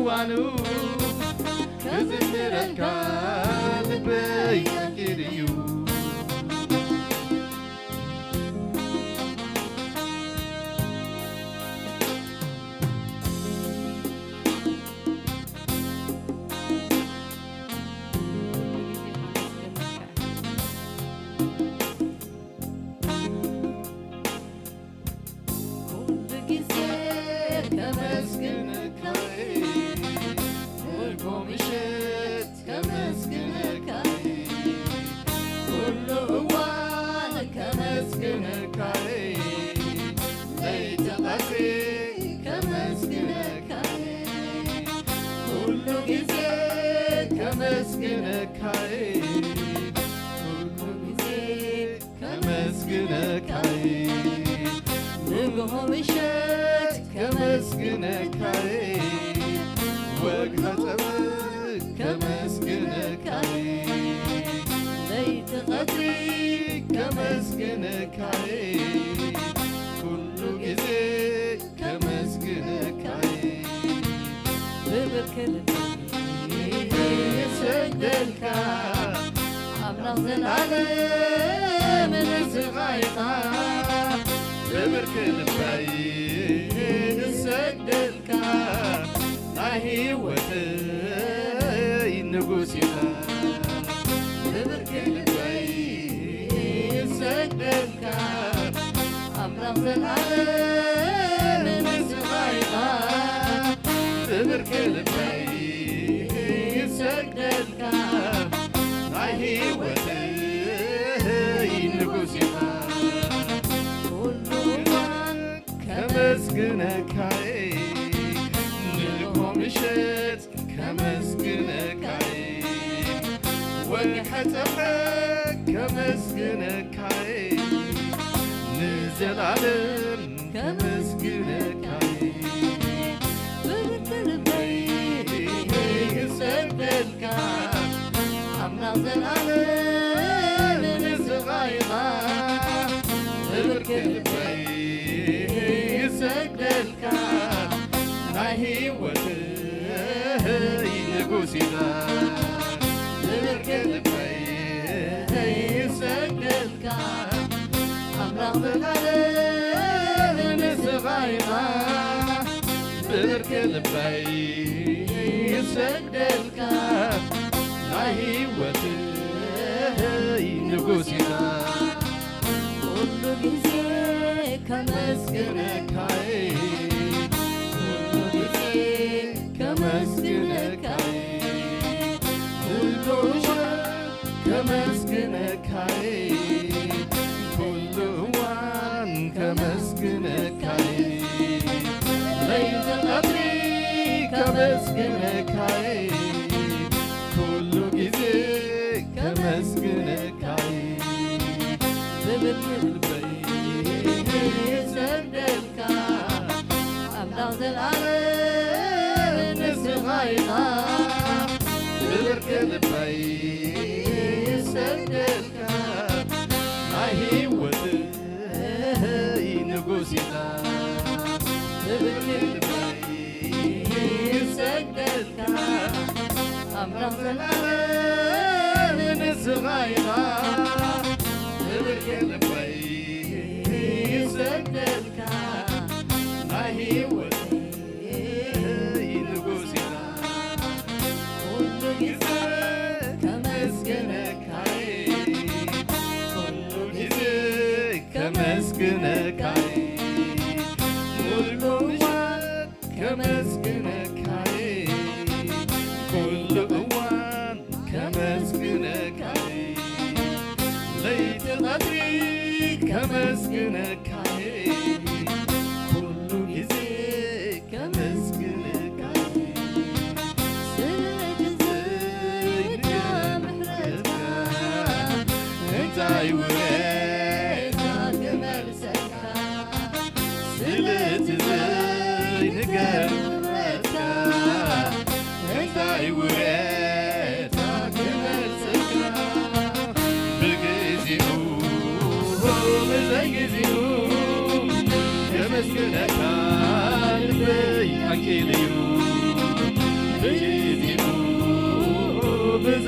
እዋኑ ክዝምረካ ልበይ ፈቂድ እዩ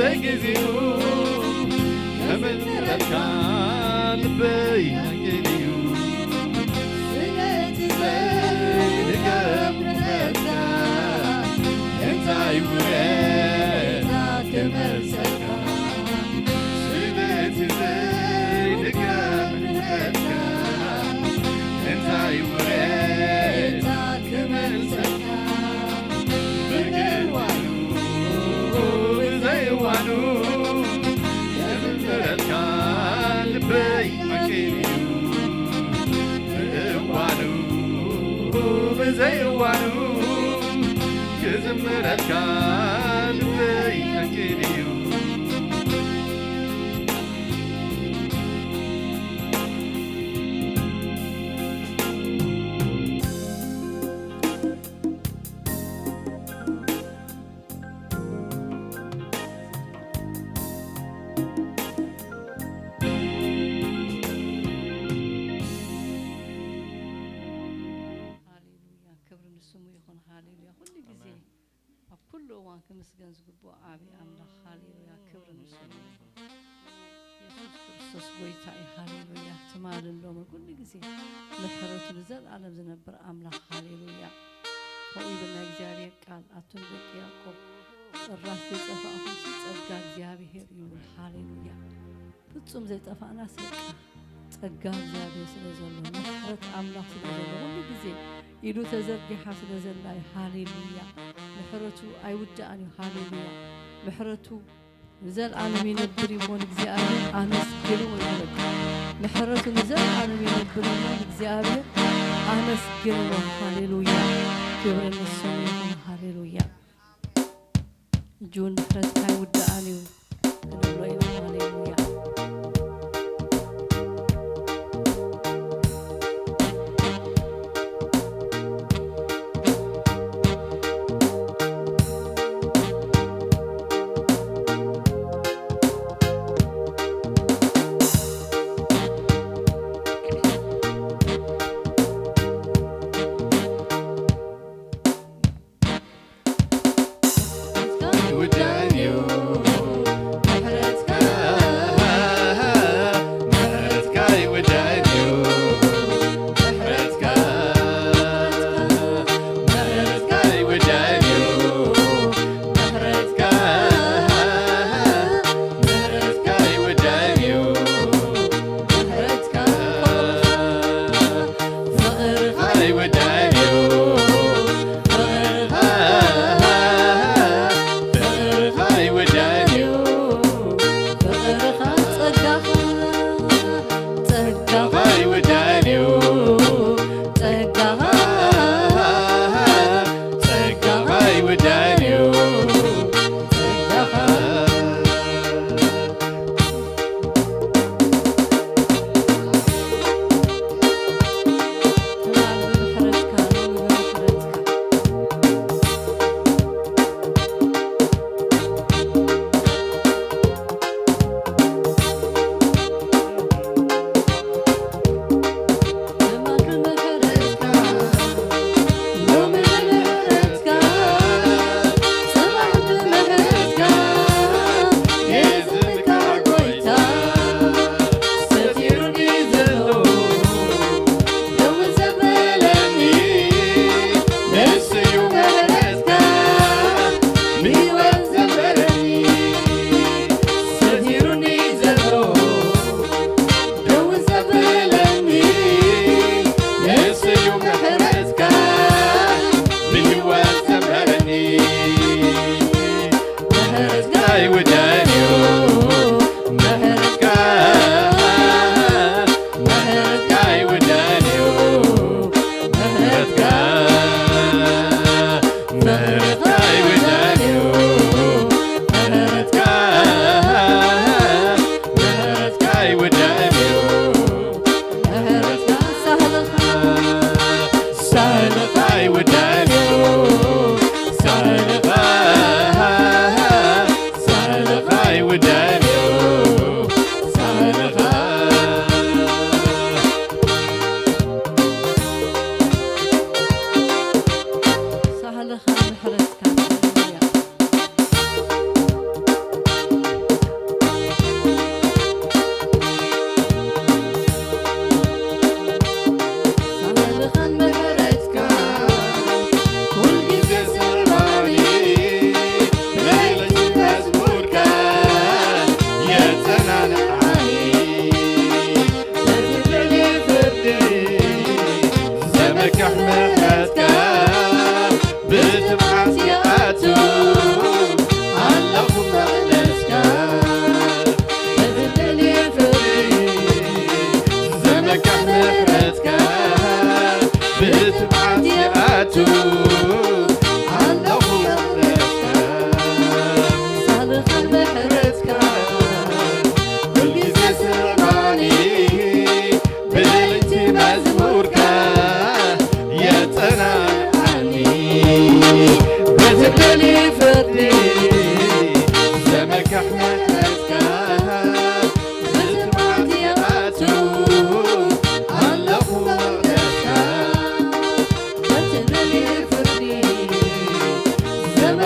بجزيو كمل ركان بيهجليو سنتي زينك برهتا انت عيورينا كمل سكا سنتي زينك برهتا انت عيورينا كمل سكا بجلوانو بزيوانو بزيوانو كزمرت كان بيحكيليو كمسجن زقبوا عبي أملاك هاليلويا كبر نسمي يسوع كريستوس قويتاي هاليلويا تمال اللوم كل جزء محرة نزل على زنبر أملاك هاليلويا هو يبنى جزاري قال أتنبك يعقوب الراس يتفاهم ترجع جزاري يقول هاليلويا بتصوم زي تفانا سكا ترجع جزاري سلزلنا محرة أملاك سلزلنا كل جزء يلو تزرقي حاسل زلاي هاليلويا محرتو أيوداني هاليلويا محرتو نزل عالمي نبري مون إجزاء أنس كلو ويلك محرتو نزل عالمي نبري مون إجزاء أنس كلو هاليلويا كبر النسوي هاليلويا جون محرت أيوداني نبري هاليلويا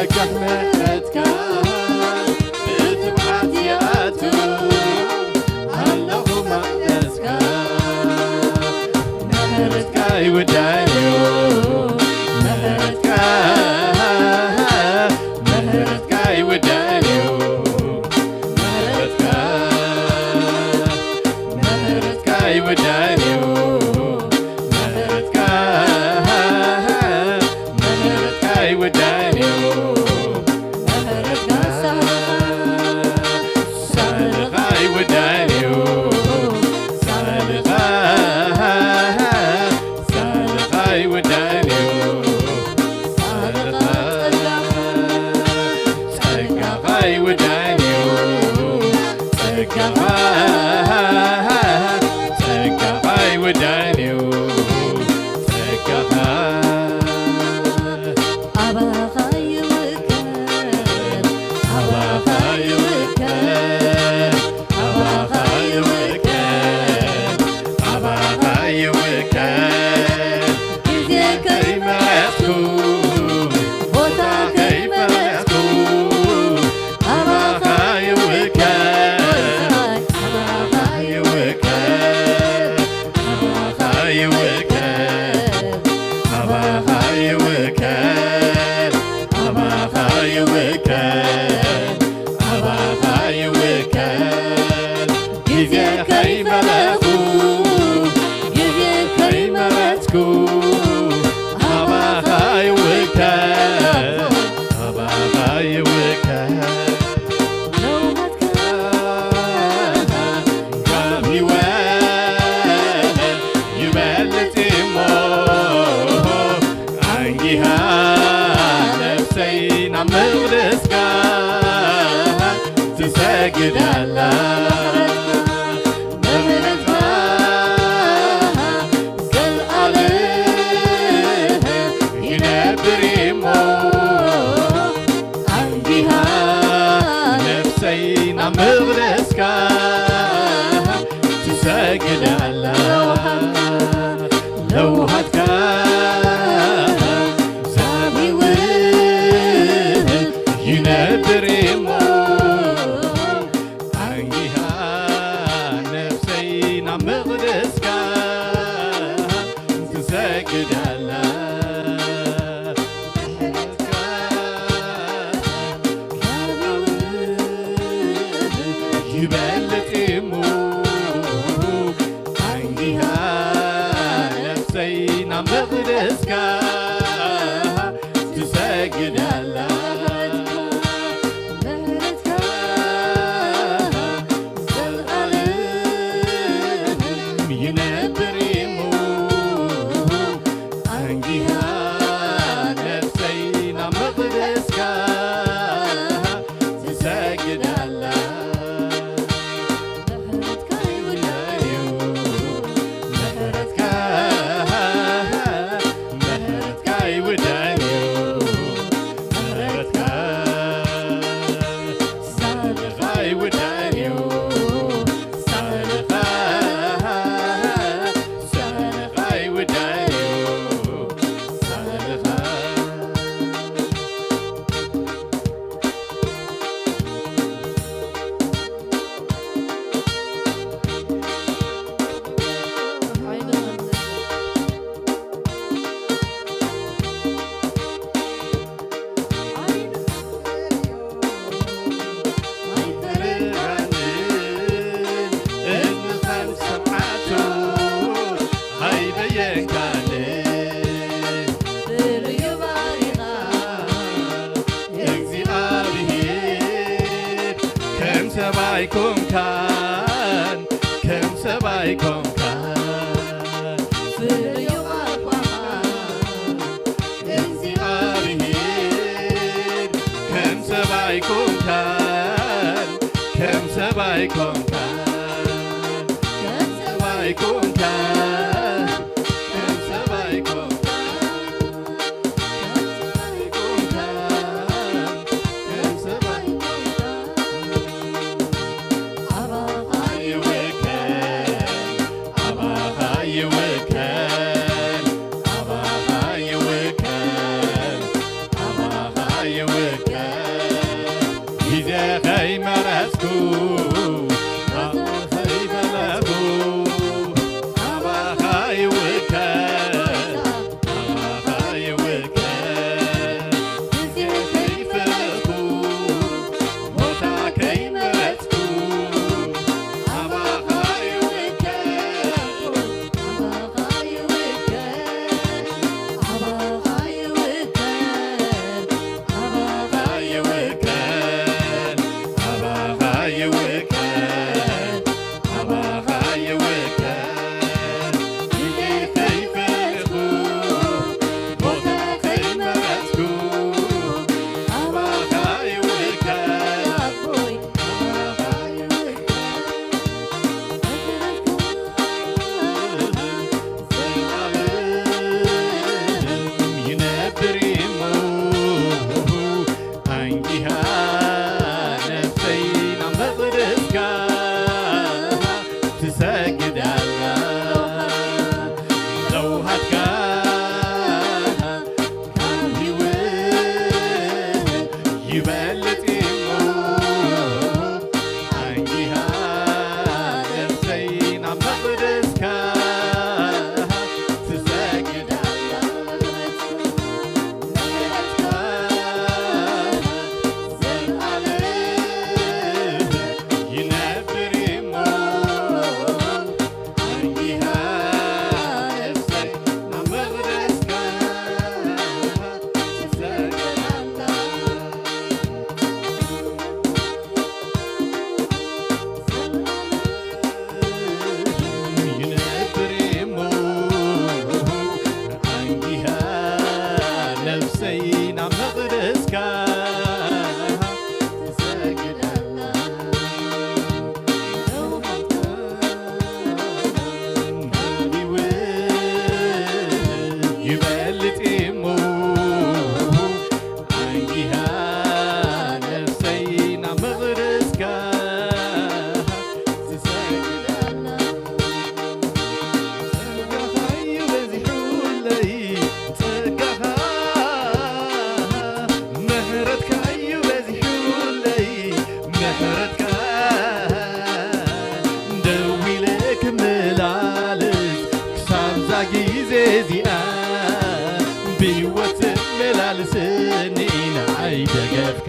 سكح مهتك بتبعت ياتو اللهم أسك مهرتك يودانيو مهرتك يودانيو مهرتك يودانيو ودانيو صادقاي ودانيو صادقاي ودانيو صدقاي ودانيو صدقاي ودانيو تسجد على زل عليه ينبريمو عندها نفسي نمغرسك تسجد على لوحتك زامي ينبريمو مقدسك تسجد على يبلت إمو عندها نفسينا مقدسك تسجد على ሰባይኩም ካን ከም ሰባይኩም ካን ፍልዩ አቋማ እግዚአብሔር ከም ሰባይኩም ካን ከም ሰባይኩም ካን ከም ሰባይኩም ካን ከም ሰባይኩም you ይበልጥ እሞ አንጊሃ ነፍሰይ ናብ መቕደስካ ትሰግዳላ ዘለዓለም ይነብር እሞ አንጊሃ ነፍሰይ ናብ መቕደስካ ትሰግዳላ ይነብር እሞ አንጊሃ ነፍሰይ ናብ መቕደስካ ትሰግዳላ ይበልጥ እሞ አንጊሃ ነፍሰይ ናብ መቕደስካ ትሰግዳላ ጸጋኻ እዩ በዚሑለይ ጸጋኻ ምሕረትካ እዩ በዚሑለይ ምሕረትካ ደው ኢለ ክመላልስ ክሳብ ዛ ግዜ እዚኣ ብሕይወት መላልስኒ ንዓይ ደገፍካ